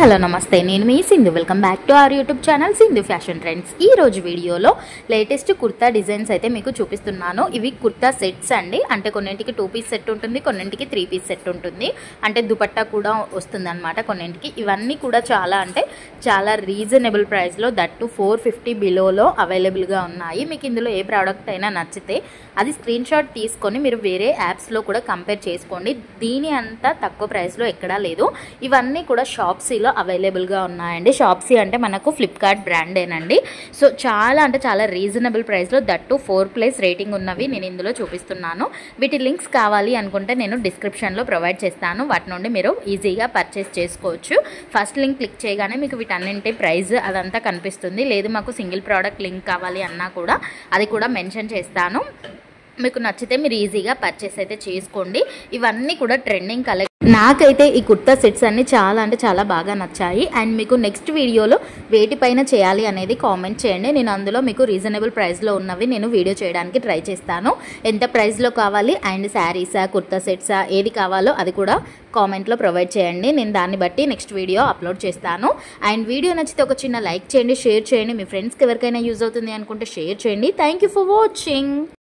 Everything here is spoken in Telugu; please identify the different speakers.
Speaker 1: హలో నమస్తే నేను మీ Sindhu welcome back to our YouTube channel Sindhu fashion trends. ఈ రోజు వీడియోలో లేటెస్ట్ కుర్తా డిజైన్స్ అయితే మీకు చూపిస్తున్నాను। ఇవి కుర్తా సెట్స్ అండి, అంటే కొన్నింటికి 2 పీస్ సెట్ ఉంటుంది, కొన్నింటికి 3 పీస్ సెట్ ఉంటుంది, అంటే దుపట్టా కూడా వస్తుందన్నమాట కొన్నింటికి। ఇవన్నీ కూడా చాలా రీజనబుల్ ప్రైస్లో, దట్టు 450 బిలోలో అవైలబుల్గా ఉన్నాయి। మీకు ఇందులో ఏ ప్రోడక్ట్ అయినా నచ్చితే అది స్క్రీన్ షాట్ తీసుకొని మీరు వేరే యాప్స్లో కూడా కంపేర్ చేసుకోండి। దీని అంత తక్కువ ప్రైస్లో ఎక్కడా లేదు। ఇవన్నీ కూడా షాప్సీలో అవైలబుల్గా ఉన్నాయండి। షాప్సీ అంటే మనకు ఫ్లిప్కార్ట్ బ్రాండేనండి। సో చాలా రీజనబుల్ ప్రైస్లో, దట్టు 4+ రేటింగ్ ఉన్నవి నేను ఇందులో చూపిస్తున్నాను। వీటి లింక్స్ కావాలి అనుకుంటే నేను డిస్క్రిప్షన్లో ప్రొవైడ్ చేస్తాను, వాటి నుండి మీరు ఈజీగా పర్చేస్ చేసుకోవచ్చు। ఫస్ట్ లింక్ క్లిక్ చేయగానే మీకు వీటన్నింటి ప్రైస్ అదంతా కనిపిస్తుంది। లేదు మాకు సింగిల్ ప్రోడక్ట్ లింక్ కావాలి అన్నా కూడా అది కూడా మెన్షన్ చేస్తాను, మీకు నచ్చితే మీరు ఈజీగా పర్చేస్ అయితే చేసుకోండి। ఇవన్నీ కూడా ట్రెండింగ్ కలెక్షన్। నాకైతే ఈ కుర్తా సెట్స్ అన్ని చాలా బాగా నచ్చాయి। అండ్ మీకు నెక్స్ట్ వీడియోలో వేటిపైన చేయాలి అనేది కామెంట్ చేయండి, నేను అందులో మీకు రీజనబుల్ ప్రైస్లో ఉన్నవి నేను వీడియో చేయడానికి ట్రై చేస్తాను। ఎంత ప్రైస్లో కావాలి అండ్ శారీసా కుర్తా సెట్సా ఏది కావాలో అది కూడా కామెంట్లో ప్రొవైడ్ చేయండి, నేను దాన్ని బట్టి నెక్స్ట్ వీడియో అప్లోడ్ చేస్తాను। అండ్ వీడియో నచ్చితే ఒక చిన్న లైక్ చేయండి, షేర్ చేయండి, మీ ఫ్రెండ్స్కి ఎవరికైనా యూజ్ అవుతుంది అనుకుంటే షేర్ చేయండి। Thank you for watching.